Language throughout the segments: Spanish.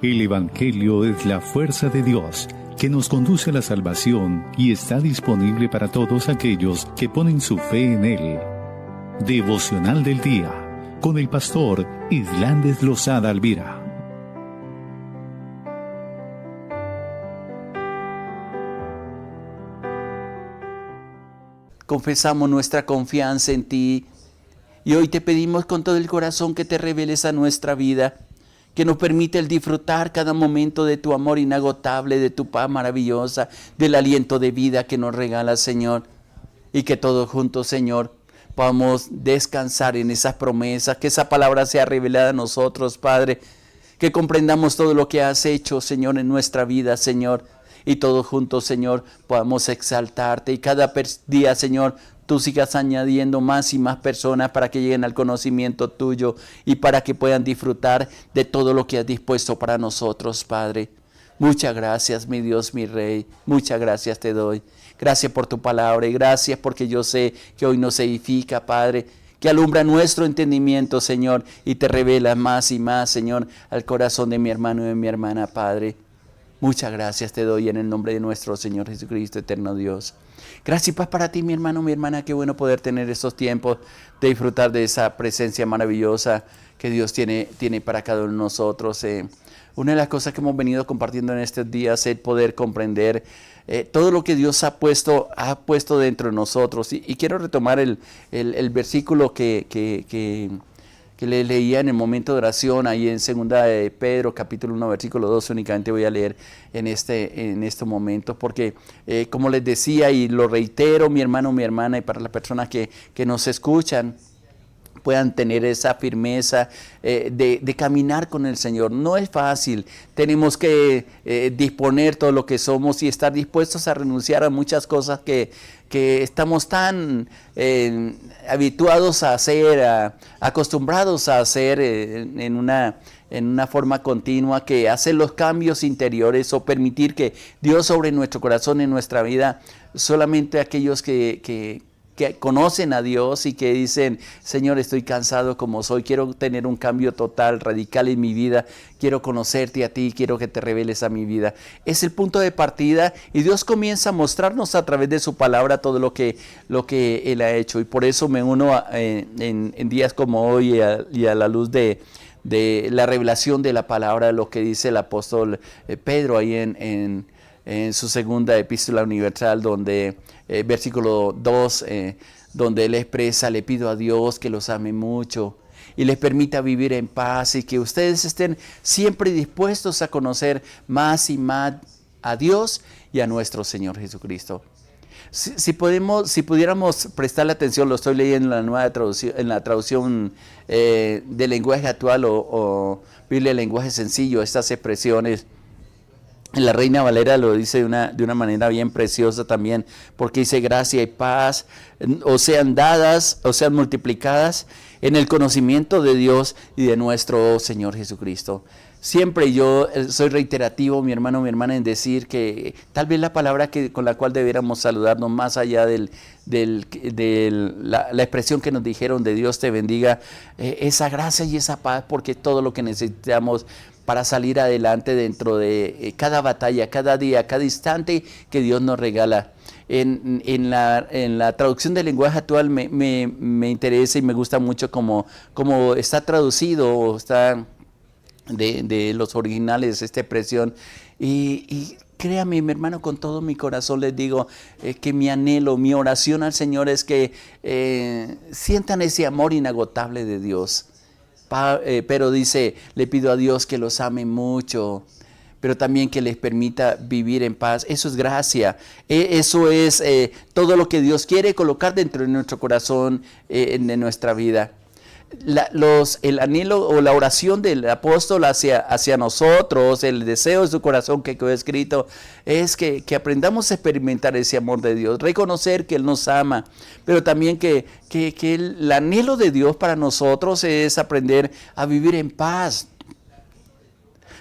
El Evangelio es la fuerza de Dios que nos conduce a la salvación y está disponible para todos aquellos que ponen su fe en Él. Devocional del Día, con el pastor Islandes Lozada Alvira. Confesamos nuestra confianza en ti y hoy te pedimos con todo el corazón que te reveles a nuestra vida, que nos permite el disfrutar cada momento de tu amor inagotable, de tu paz maravillosa, del aliento de vida que nos regala, Señor, y que todos juntos, Señor, podamos descansar en esas promesas, que esa palabra sea revelada a nosotros, Padre, que comprendamos todo lo que has hecho, Señor, en nuestra vida, Señor, y todos juntos, Señor, podamos exaltarte y cada día, Señor, tú sigas añadiendo más y más personas para que lleguen al conocimiento tuyo y para que puedan disfrutar de todo lo que has dispuesto para nosotros, Padre. Muchas gracias, mi Dios, mi Rey. Muchas gracias te doy. Gracias por tu palabra y gracias porque yo sé que hoy nos edifica, Padre, que alumbra nuestro entendimiento, Señor, y te revela más y más, Señor, al corazón de mi hermano y de mi hermana, Padre. Muchas gracias te doy en el nombre de nuestro Señor Jesucristo, eterno Dios. Gracias y paz para ti, mi hermano, mi hermana. Qué bueno poder tener estos tiempos de disfrutar de esa presencia maravillosa que Dios tiene para cada uno de nosotros. Una de las cosas que hemos venido compartiendo en estos días es poder comprender todo lo que Dios ha puesto dentro de nosotros. Y quiero retomar el versículo que le leía en el momento de oración, ahí en 2 de Pedro, capítulo 1, versículo 2, únicamente voy a leer en este momento, porque como les decía y lo reitero, mi hermano, mi hermana, y para las personas que nos escuchan, puedan tener esa firmeza de caminar con el Señor. No es fácil, tenemos que disponer todo lo que somos y estar dispuestos a renunciar a muchas cosas que estamos tan habituados a hacer, acostumbrados a hacer en una forma continua, que hacer los cambios interiores o permitir que Dios sobre nuestro corazón, en nuestra vida, solamente aquellos que conocen a Dios y que dicen: Señor, estoy cansado como soy, quiero tener un cambio total, radical en mi vida, quiero conocerte a ti, quiero que te reveles a mi vida. Es el punto de partida y Dios comienza a mostrarnos a través de su palabra todo lo que Él ha hecho, y por eso me uno en días como hoy y a la luz de la revelación de la palabra, lo que dice el apóstol Pedro ahí en su segunda epístola universal, donde versículo 2, donde él expresa: le pido a Dios que los ame mucho y les permita vivir en paz, y que ustedes estén siempre dispuestos a conocer más y más a Dios y a nuestro Señor Jesucristo. Si pudiéramos prestarle atención, lo estoy leyendo en la nueva traducción, en la traducción del lenguaje actual o Biblia de lenguaje sencillo, estas expresiones. La Reina Valera lo dice de una manera bien preciosa también, porque dice: gracia y paz o sean dadas o sean multiplicadas en el conocimiento de Dios y de nuestro Señor Jesucristo. Siempre yo soy reiterativo, mi hermano, mi hermana, en decir que tal vez la palabra con la cual debiéramos saludarnos, más allá de la expresión que nos dijeron de Dios te bendiga, esa gracia y esa paz, porque todo lo que necesitamos para salir adelante dentro de cada batalla, cada día, cada instante que Dios nos regala. En la traducción del lenguaje actual me interesa y me gusta mucho cómo está traducido, o está de los originales esta expresión. Y créame, mi hermano, con todo mi corazón les digo que mi anhelo, mi oración al Señor es que sientan ese amor inagotable de Dios. Pero dice: le pido a Dios que los ame mucho, pero también que les permita vivir en paz. Eso es gracia. Eso es todo lo que Dios quiere colocar dentro de nuestro corazón, en nuestra vida. El anhelo o la oración del apóstol hacia nosotros, el deseo de su corazón que quedó escrito, es que aprendamos a experimentar ese amor de Dios, reconocer que Él nos ama, pero también que el anhelo de Dios para nosotros es aprender a vivir en paz.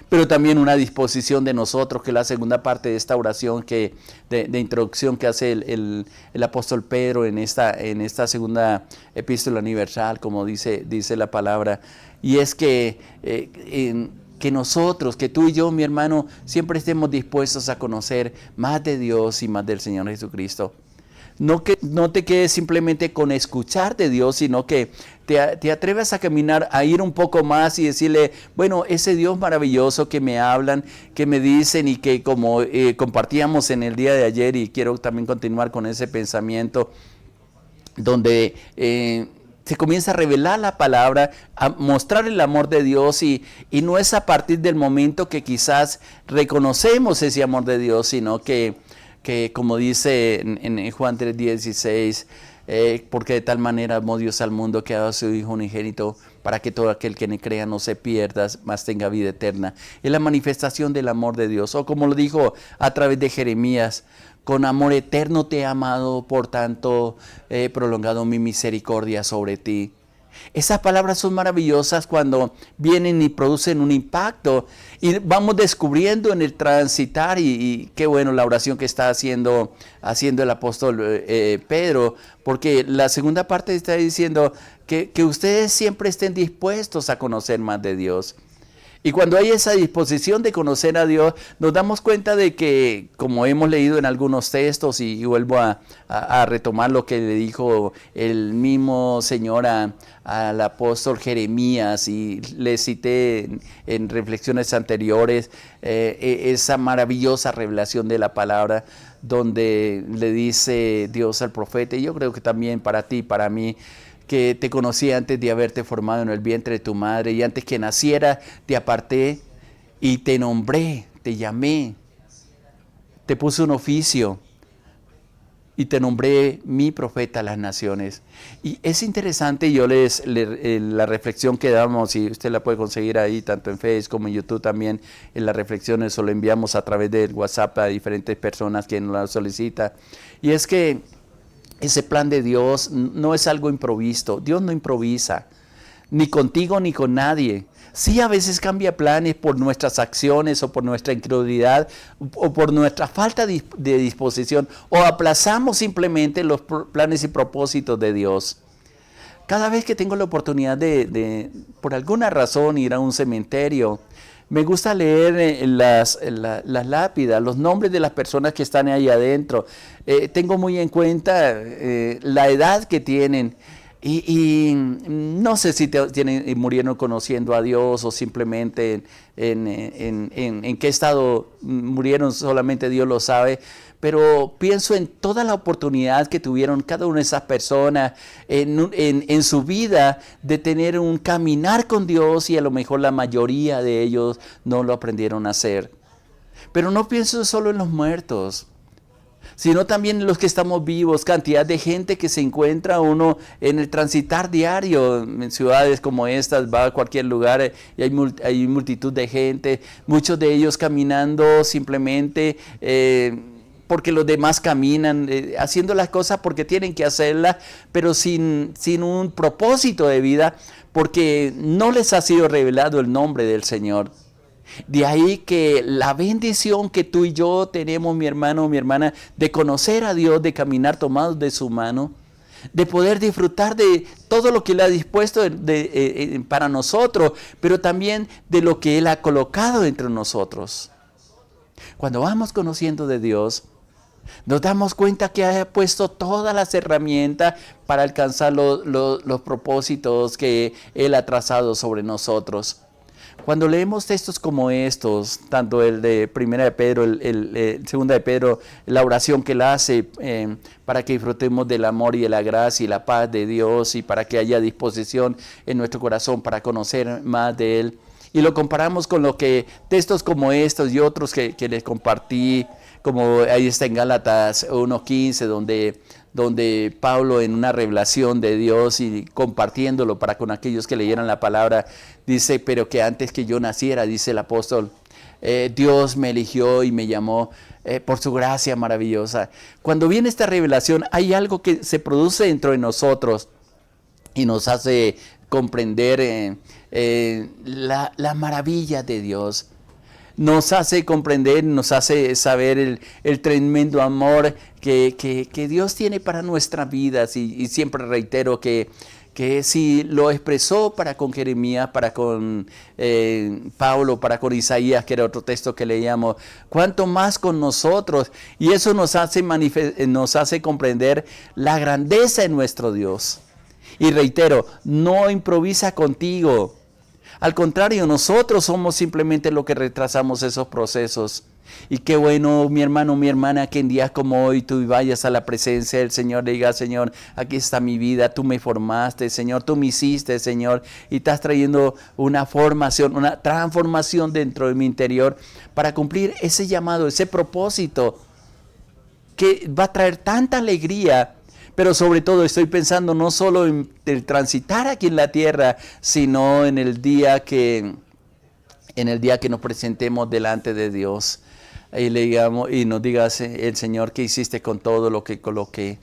Pero también una disposición de nosotros, que es la segunda parte de esta oración de introducción que hace el apóstol Pedro en esta segunda epístola universal, como dice la palabra. Y es que que nosotros, que tú y yo, mi hermano, siempre estemos dispuestos a conocer más de Dios y más del Señor Jesucristo. No te quedes simplemente con escuchar de Dios, sino que te atrevas a caminar, a ir un poco más y decirle, bueno, ese Dios maravilloso que me hablan, que me dicen y que como compartíamos en el día de ayer, y quiero también continuar con ese pensamiento, donde se comienza a revelar la palabra, a mostrar el amor de Dios y no es a partir del momento que quizás reconocemos ese amor de Dios, sino que como dice en Juan 3:16, porque de tal manera amó Dios al mundo que ha dado a su Hijo unigénito para que todo aquel que le crea no se pierda, mas tenga vida eterna. Es la manifestación del amor de Dios. O como lo dijo a través de Jeremías, con amor eterno te he amado, por tanto he prolongado mi misericordia sobre ti. Esas palabras son maravillosas cuando vienen y producen un impacto y vamos descubriendo en el transitar y qué bueno la oración que está haciendo el apóstol Pedro, porque la segunda parte está diciendo que ustedes siempre estén dispuestos a conocer más de Dios. Y cuando hay esa disposición de conocer a Dios, nos damos cuenta de que, como hemos leído en algunos textos, y vuelvo a retomar lo que le dijo el mismo Señor al apóstol Jeremías, y le cité en reflexiones anteriores, esa maravillosa revelación de la palabra, donde le dice Dios al profeta, y yo creo que también para ti, para mí, que te conocí antes de haberte formado en el vientre de tu madre, y antes que naciera te aparté y te nombré, te llamé, te puse un oficio y te nombré mi profeta a las naciones. Y es interesante, la reflexión que damos, y usted la puede conseguir ahí tanto en Facebook como en YouTube también, en las reflexiones, o lo enviamos a través del WhatsApp a diferentes personas que nos la solicitan, y es que ese plan de Dios no es algo improvisto. Dios no improvisa, ni contigo ni con nadie. Sí, a veces cambia planes por nuestras acciones o por nuestra incredulidad o por nuestra falta de disposición, o aplazamos simplemente los planes y propósitos de Dios. Cada vez que tengo la oportunidad de por alguna razón, ir a un cementerio, me gusta leer las lápidas, los nombres de las personas que están ahí adentro. Tengo muy en cuenta la edad que tienen y no sé si murieron conociendo a Dios o simplemente en qué estado murieron, solamente Dios lo sabe. Pero pienso en toda la oportunidad que tuvieron cada una de esas personas en su vida de tener un caminar con Dios, y a lo mejor la mayoría de ellos no lo aprendieron a hacer. Pero no pienso solo en los muertos, sino también en los que estamos vivos, cantidad de gente que se encuentra uno en el transitar diario, en ciudades como estas, va a cualquier lugar y hay multitud de gente, muchos de ellos caminando simplemente porque los demás caminan, haciendo las cosas porque tienen que hacerlas, pero sin un propósito de vida, porque no les ha sido revelado el nombre del Señor. De ahí que la bendición que tú y yo tenemos, mi hermano, mi hermana, de conocer a Dios, de caminar tomados de su mano, de poder disfrutar de todo lo que Él ha dispuesto para nosotros, pero también de lo que Él ha colocado entre nosotros. Cuando vamos conociendo de Dios, nos damos cuenta que ha puesto todas las herramientas para alcanzar los propósitos que Él ha trazado sobre nosotros. Cuando leemos textos como estos, tanto el de Primera de Pedro, el Segunda de Pedro, la oración que Él hace para que disfrutemos del amor y de la gracia y la paz de Dios, y para que haya disposición en nuestro corazón para conocer más de Él, y lo comparamos con lo que textos como estos y otros que les compartí, como ahí está en Gálatas 1:15, donde Pablo, en una revelación de Dios y compartiéndolo para con aquellos que leyeran la palabra, dice, pero que antes que yo naciera, dice el apóstol, Dios me eligió y me llamó por su gracia maravillosa. Cuando viene esta revelación, hay algo que se produce dentro de nosotros y nos hace comprender la maravilla de Dios. Nos hace comprender, nos hace saber el tremendo amor que Dios tiene para nuestras vidas, y siempre reitero que que si lo expresó para con Jeremías, para con Pablo, para con Isaías, que era otro texto que leíamos, cuánto más con nosotros. Y eso nos hace comprender la grandeza de nuestro Dios. Y reitero, no improvisa contigo. Al contrario, nosotros somos simplemente los que retrasamos esos procesos. Y qué bueno, mi hermano, mi hermana, que en días como hoy tú vayas a la presencia del Señor, le digas: Señor, aquí está mi vida, tú me formaste, Señor, tú me hiciste, Señor, y estás trayendo una formación, una transformación dentro de mi interior para cumplir ese llamado, ese propósito que va a traer tanta alegría. Pero sobre todo estoy pensando no solo en el transitar aquí en la tierra, sino en el día que nos presentemos delante de Dios. Y le digamos, y nos diga el Señor: ¿qué hiciste con todo lo que coloqué?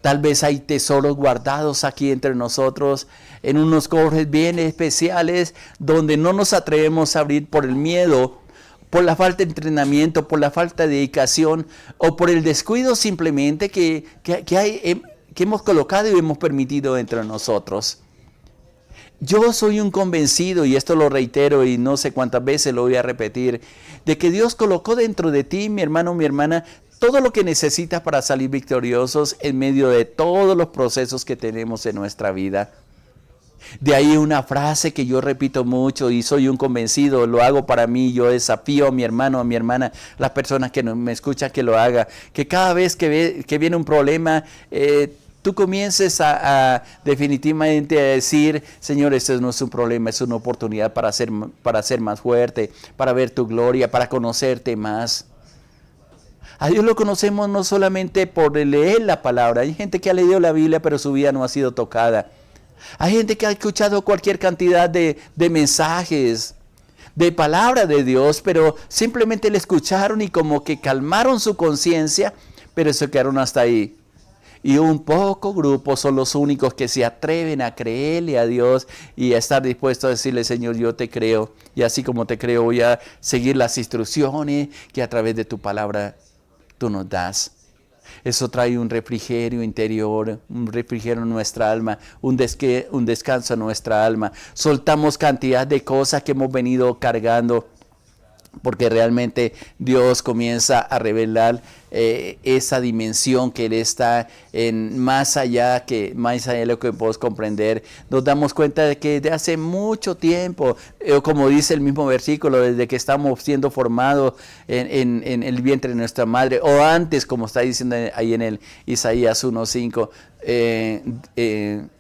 Tal vez hay tesoros guardados aquí entre nosotros, en unos cofres bien especiales, donde no nos atrevemos a abrir por el miedo, por la falta de entrenamiento, por la falta de dedicación, o por el descuido simplemente que hemos colocado y hemos permitido entre nosotros. Yo soy un convencido, y esto lo reitero y no sé cuántas veces lo voy a repetir, de que Dios colocó dentro de ti, mi hermano, mi hermana, todo lo que necesitas para salir victoriosos en medio de todos los procesos que tenemos en nuestra vida. De ahí una frase que yo repito mucho y soy un convencido, lo hago para mí, yo desafío a mi hermano, a mi hermana, las personas que me escuchan que lo haga, que cada vez que viene un problema, tú comiences a definitivamente a decir: Señor, este no es un problema, es una oportunidad para ser más fuerte, para ver tu gloria, para conocerte más. A Dios lo conocemos no solamente por leer la palabra. Hay gente que ha leído la Biblia, pero su vida no ha sido tocada. Hay gente que ha escuchado cualquier cantidad de mensajes, de palabra de Dios, pero simplemente le escucharon y como que calmaron su conciencia, pero se quedaron hasta ahí. Y un poco grupo son los únicos que se atreven a creerle a Dios y a estar dispuestos a decirle: Señor, yo te creo, y así como te creo voy a seguir las instrucciones que a través de tu palabra tú nos das. Eso trae un refrigerio interior, un refrigerio en nuestra alma, un descanso en nuestra alma. Soltamos cantidad de cosas que hemos venido cargando, porque realmente Dios comienza a revelar esa dimensión que Él está en más allá de lo que podemos comprender. Nos damos cuenta de que desde hace mucho tiempo, como dice el mismo versículo, desde que estamos siendo formados en el vientre de nuestra madre, o antes, como está diciendo ahí en el Isaías 1.5,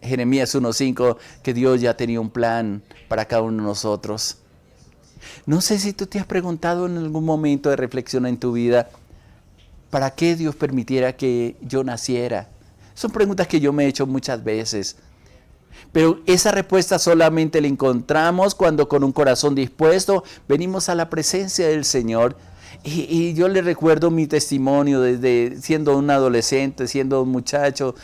Jeremías 1.5, que Dios ya tenía un plan para cada uno de nosotros. No sé si tú te has preguntado en algún momento de reflexión en tu vida: ¿para qué Dios permitiera que yo naciera? Son preguntas que yo me he hecho muchas veces. Pero esa respuesta solamente la encontramos cuando con un corazón dispuesto venimos a la presencia del Señor. Y yo le recuerdo mi testimonio desde siendo un adolescente, siendo un muchacho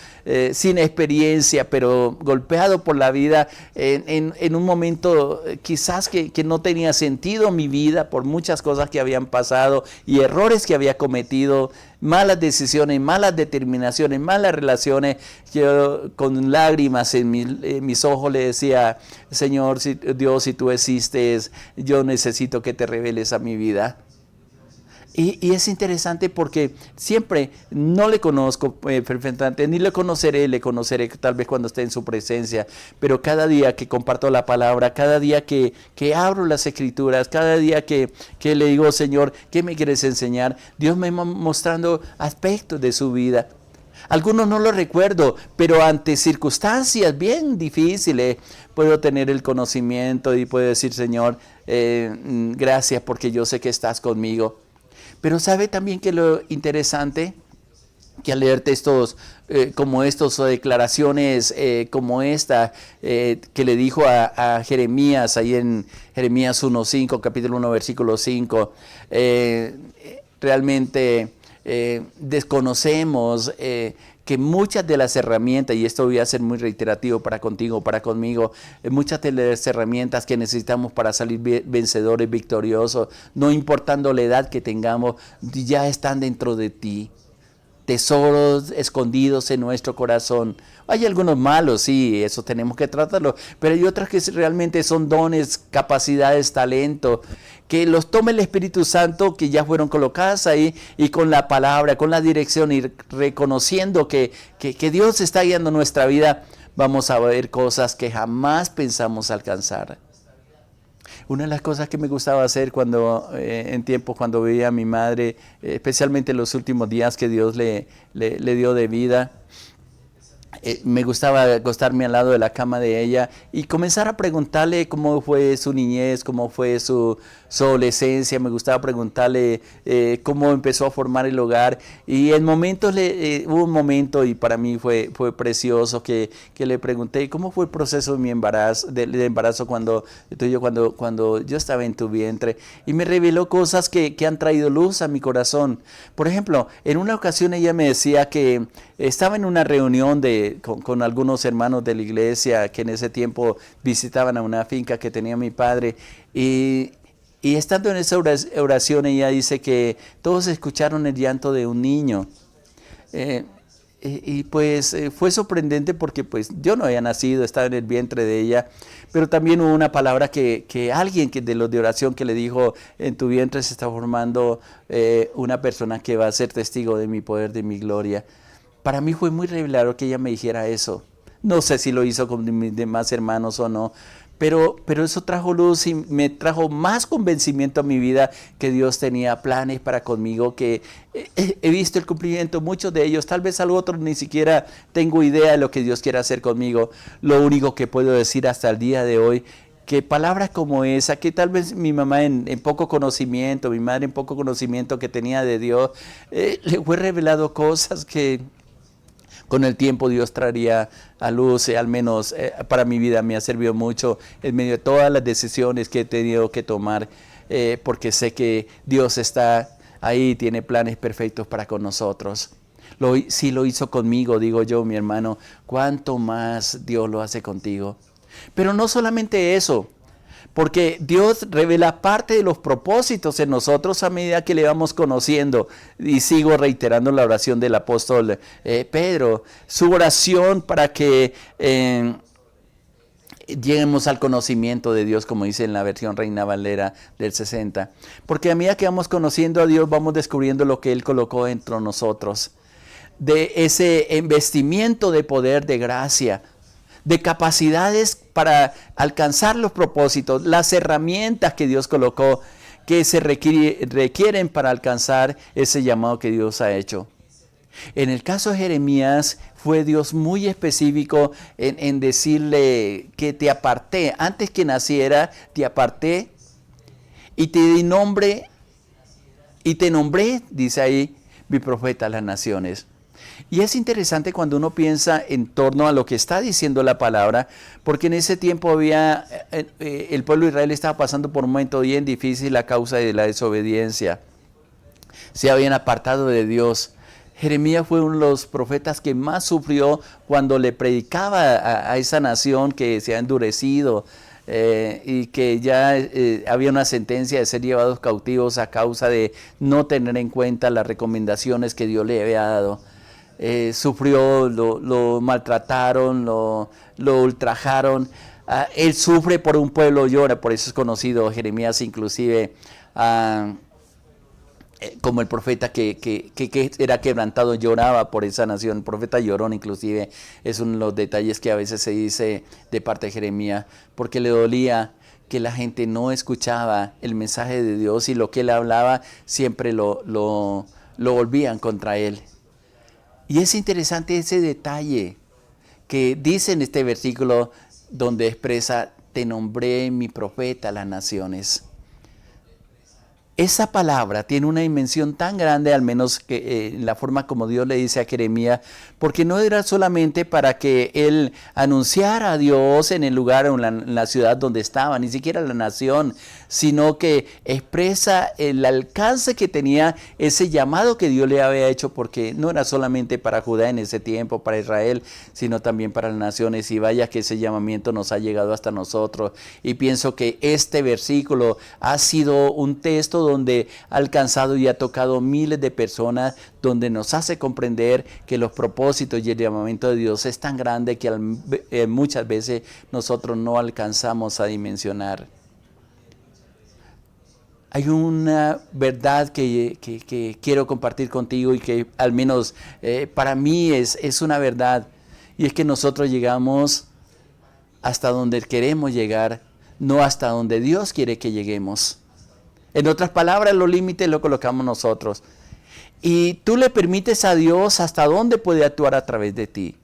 sin experiencia, pero golpeado por la vida en un momento quizás que no tenía sentido mi vida por muchas cosas que habían pasado y errores que había cometido, malas decisiones, malas determinaciones, malas relaciones. Yo con lágrimas en mis ojos le decía: Señor, Dios, si tú existes, yo necesito que te reveles a mi vida. Y es interesante porque siempre no le conozco perfectamente, ni le conoceré tal vez cuando esté en su presencia, pero cada día que comparto la palabra, cada día que abro las escrituras, cada día que le digo: Señor, ¿qué me quieres enseñar? Dios me va mostrando aspectos de su vida. Algunos no los recuerdo, pero ante circunstancias bien difíciles puedo tener el conocimiento y puedo decir: Señor, gracias porque yo sé que estás conmigo. Pero sabe también que lo interesante, que al leer textos como estos o declaraciones como esta que le dijo a Jeremías, ahí en Jeremías 1.5, capítulo 1, versículo 5, realmente desconocemos que muchas de las herramientas, y esto voy a ser muy reiterativo para contigo, para conmigo, muchas de las herramientas que necesitamos para salir vencedores, victoriosos, no importando la edad que tengamos, ya están dentro de ti. tesoros escondidos en nuestro corazón. Hay algunos malos, sí, eso tenemos que tratarlo, pero hay otras que realmente son dones, capacidades, talento, que los tome el Espíritu Santo, que ya fueron colocadas ahí, y con la palabra, con la dirección, y reconociendo que Dios está guiando nuestra vida, vamos a ver cosas que jamás pensamos alcanzar. Una de las cosas que me gustaba hacer en tiempos cuando veía a mi madre, especialmente en los últimos días que Dios le dio de vida, me gustaba acostarme al lado de la cama de ella y comenzar a preguntarle cómo fue su niñez, cómo fue su adolescencia. Me gustaba preguntarle cómo empezó a formar el hogar. Y en momentos, hubo un momento, y para mí fue precioso, que le pregunté cómo fue el proceso de mi embarazo, de embarazo cuando yo estaba en tu vientre. Y me reveló cosas que han traído luz a mi corazón. Por ejemplo, en una ocasión ella me decía que estaba en una reunión con algunos hermanos de la iglesia que en ese tiempo visitaban a una finca que tenía mi padre, y estando en esa oración ella dice que todos escucharon el llanto de un niño. Pues fue sorprendente porque pues yo no había nacido, estaba en el vientre de ella, pero también hubo una palabra que alguien de los de oración que le dijo: en tu vientre se está formando una persona que va a ser testigo de mi poder, de mi gloria. Para mí fue muy revelador que ella me dijera eso. No sé si lo hizo con mis demás hermanos o no, pero eso trajo luz y me trajo más convencimiento a mi vida que Dios tenía planes para conmigo, que he visto el cumplimiento, muchos de ellos, tal vez algo otro ni siquiera tengo idea de lo que Dios quiere hacer conmigo. Lo único que puedo decir hasta el día de hoy, que palabras como esa, que tal vez mi mamá en poco conocimiento, mi madre en poco conocimiento que tenía de Dios, le fue revelado cosas que con el tiempo Dios traería a luz. Al menos para mi vida me ha servido mucho en medio de todas las decisiones que he tenido que tomar, porque sé que Dios está ahí, tiene planes perfectos para con nosotros. Si lo hizo conmigo, digo yo, mi hermano, ¿cuánto más Dios lo hace contigo? Pero no solamente eso, porque Dios revela parte de los propósitos en nosotros a medida que le vamos conociendo. Y sigo reiterando la oración del apóstol Pedro, su oración para que lleguemos al conocimiento de Dios, como dice en la versión Reina Valera del 60. Porque a medida que vamos conociendo a Dios, vamos descubriendo lo que Él colocó entre nosotros, de ese investimiento de poder, de gracia, de capacidades para alcanzar los propósitos, las herramientas que Dios colocó que se requieren para alcanzar ese llamado que Dios ha hecho. En el caso de Jeremías fue Dios muy específico en decirle que te aparté, antes que naciera te aparté y te di nombre y te nombré, dice ahí, mi profeta a las naciones. Y es interesante cuando uno piensa en torno a lo que está diciendo la palabra, porque en ese tiempo el pueblo de Israel estaba pasando por un momento bien difícil a causa de la desobediencia. Se habían apartado de Dios. Jeremías fue uno de los profetas que más sufrió cuando le predicaba a esa nación que se ha endurecido, y que ya había una sentencia de ser llevados cautivos a causa de no tener en cuenta las recomendaciones que Dios le había dado. Sufrió, lo maltrataron, lo ultrajaron. Él sufre por un pueblo, llora. Por eso es conocido Jeremías inclusive como el profeta que era quebrantado, lloraba por esa nación. El profeta llorón inclusive es uno de los detalles que a veces se dice de parte de Jeremías, porque le dolía que la gente no escuchaba el mensaje de Dios, y lo que él hablaba siempre lo volvían contra él. Y es interesante ese detalle que dice en este versículo donde expresa: te nombré mi profeta a las naciones. Esa palabra tiene una dimensión tan grande, al menos que en la forma como Dios le dice a Jeremías, porque no era solamente para que él anunciara a Dios en el lugar o en la ciudad donde estaba, ni siquiera la nación, sino que expresa el alcance que tenía ese llamado que Dios le había hecho, porque no era solamente para Judá en ese tiempo, para Israel, sino también para las naciones. Y vaya que ese llamamiento nos ha llegado hasta nosotros. Y pienso que este versículo ha sido un texto donde ha alcanzado y ha tocado miles de personas, donde nos hace comprender que los propósitos y el llamamiento de Dios es tan grande que muchas veces nosotros no alcanzamos a dimensionar. Hay una verdad que quiero compartir contigo y que al menos para mí es una verdad, y es que nosotros llegamos hasta donde queremos llegar, no hasta donde Dios quiere que lleguemos. En otras palabras, los límites los colocamos nosotros. Y tú le permites a Dios hasta dónde puede actuar a través de ti.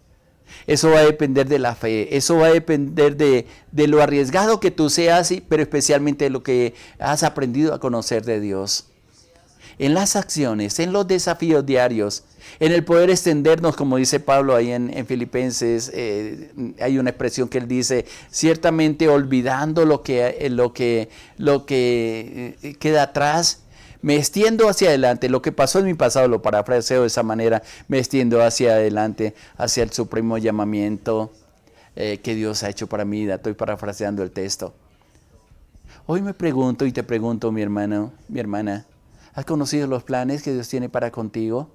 Eso va a depender de la fe, eso va a depender de lo arriesgado que tú seas, pero especialmente de lo que has aprendido a conocer de Dios. En las acciones, en los desafíos diarios, en el poder extendernos, como dice Pablo ahí en Filipenses, hay una expresión que él dice, ciertamente olvidando lo que queda atrás, me extiendo hacia adelante. Lo que pasó en mi pasado lo parafraseo de esa manera. Me extiendo hacia adelante, hacia el supremo llamamiento que Dios ha hecho para mi vida. Estoy parafraseando el texto. Hoy me pregunto y te pregunto, mi hermano, mi hermana, ¿has conocido los planes que Dios tiene para contigo?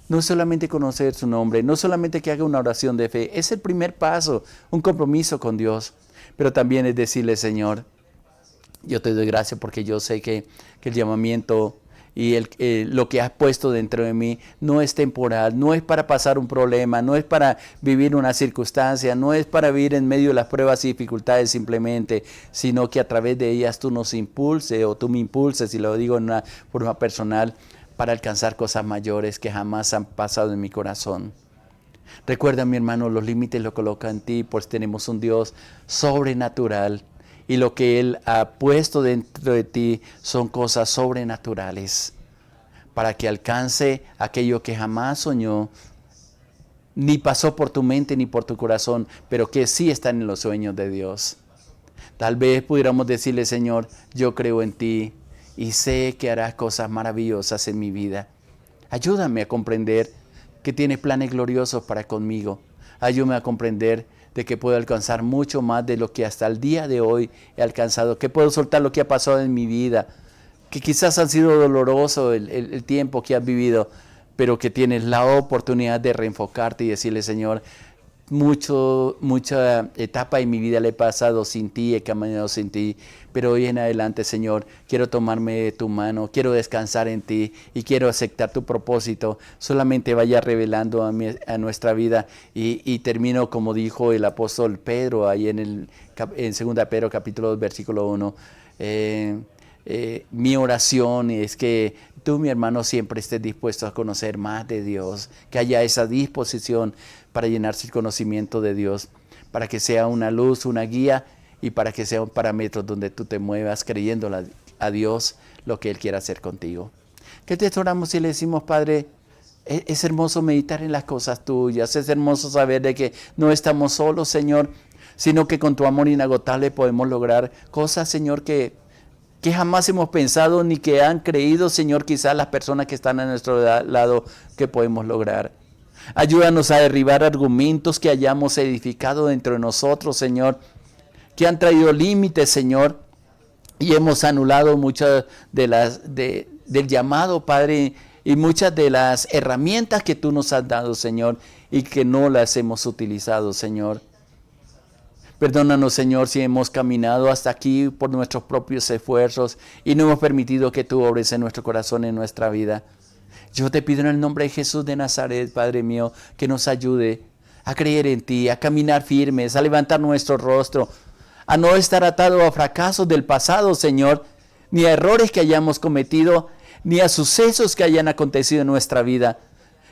No solamente conocer su nombre, no solamente que haga una oración de fe. Es el primer paso, un compromiso con Dios. Pero también es decirle, Señor, yo te doy gracias porque yo sé que el llamamiento y lo que has puesto dentro de mí no es temporal, no es para pasar un problema, no es para vivir una circunstancia, no es para vivir en medio de las pruebas y dificultades simplemente, sino que a través de ellas tú nos impulses o tú me impulses, y lo digo en una forma personal, para alcanzar cosas mayores que jamás han pasado en mi corazón. Recuerda, mi hermano, los límites los coloca en ti, pues tenemos un Dios sobrenatural. Y lo que Él ha puesto dentro de ti son cosas sobrenaturales para que alcance aquello que jamás soñó, ni pasó por tu mente ni por tu corazón, pero que sí están en los sueños de Dios. Tal vez pudiéramos decirle, Señor, yo creo en ti y sé que harás cosas maravillosas en mi vida. Ayúdame a comprender que tienes planes gloriosos para conmigo. Ayúdame a comprender de que puedo alcanzar mucho más de lo que hasta el día de hoy he alcanzado, que puedo soltar lo que ha pasado en mi vida, que quizás ha sido doloroso el tiempo que has vivido, pero que tienes la oportunidad de reenfocarte y decirle, Señor, mucha etapa en mi vida le he pasado sin ti, he caminado sin ti, pero hoy en adelante, Señor, quiero tomarme de tu mano, quiero descansar en ti y quiero aceptar tu propósito. Solamente vaya revelando a nuestra vida y termino como dijo el apóstol Pedro ahí en 2 Pedro capítulo 2 versículo 1. Mi oración es que tú, mi hermano, siempre estés dispuesto a conocer más de Dios, que haya esa disposición para llenarse el conocimiento de Dios, para que sea una luz, una guía y para que sea un parámetro donde tú te muevas creyendo a Dios lo que Él quiera hacer contigo. ¿Qué te oramos y le decimos, Padre? Es hermoso meditar en las cosas tuyas, es hermoso saber de que no estamos solos, Señor, sino que con tu amor inagotable podemos lograr cosas, Señor, que jamás hemos pensado ni que han creído, Señor, quizás las personas que están a nuestro lado que podemos lograr. Ayúdanos a derribar argumentos que hayamos edificado dentro de nosotros, Señor, que han traído límites, Señor, y hemos anulado muchas del llamado, Padre, y muchas de las herramientas que tú nos has dado, Señor, y que no las hemos utilizado, Señor. Perdónanos, Señor, si hemos caminado hasta aquí por nuestros propios esfuerzos y no hemos permitido que tú obres en nuestro corazón, en nuestra vida. Yo te pido en el nombre de Jesús de Nazaret, Padre mío, que nos ayude a creer en ti, a caminar firmes, a levantar nuestro rostro, a no estar atado a fracasos del pasado, Señor, ni a errores que hayamos cometido, ni a sucesos que hayan acontecido en nuestra vida,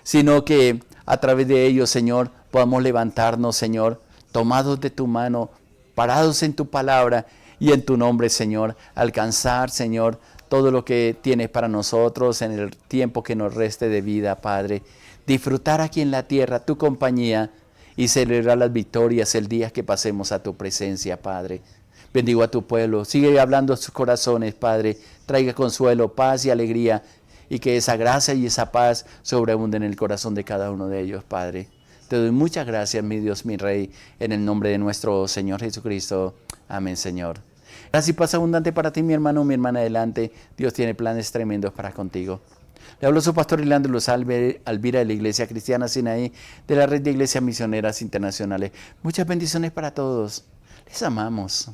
sino que a través de ellos, Señor, podamos levantarnos, Señor, tomados de tu mano, parados en tu palabra y en tu nombre, Señor, alcanzar, Señor, todo lo que tienes para nosotros en el tiempo que nos reste de vida, Padre. Disfrutar aquí en la tierra tu compañía y celebrar las victorias el día que pasemos a tu presencia, Padre. Bendigo a tu pueblo, sigue hablando a sus corazones, Padre. Traiga consuelo, paz y alegría, y que esa gracia y esa paz sobreabunden en el corazón de cada uno de ellos, Padre. Te doy muchas gracias, mi Dios, mi Rey, en el nombre de nuestro Señor Jesucristo. Amén, Señor. Gracias y paz abundante para ti, mi hermano, mi hermana, adelante. Dios tiene planes tremendos para contigo. Le habló su pastor Orlando Luz Alvira de la Iglesia Cristiana Sinaí, de la Red de Iglesias Misioneras Internacionales. Muchas bendiciones para todos. Les amamos.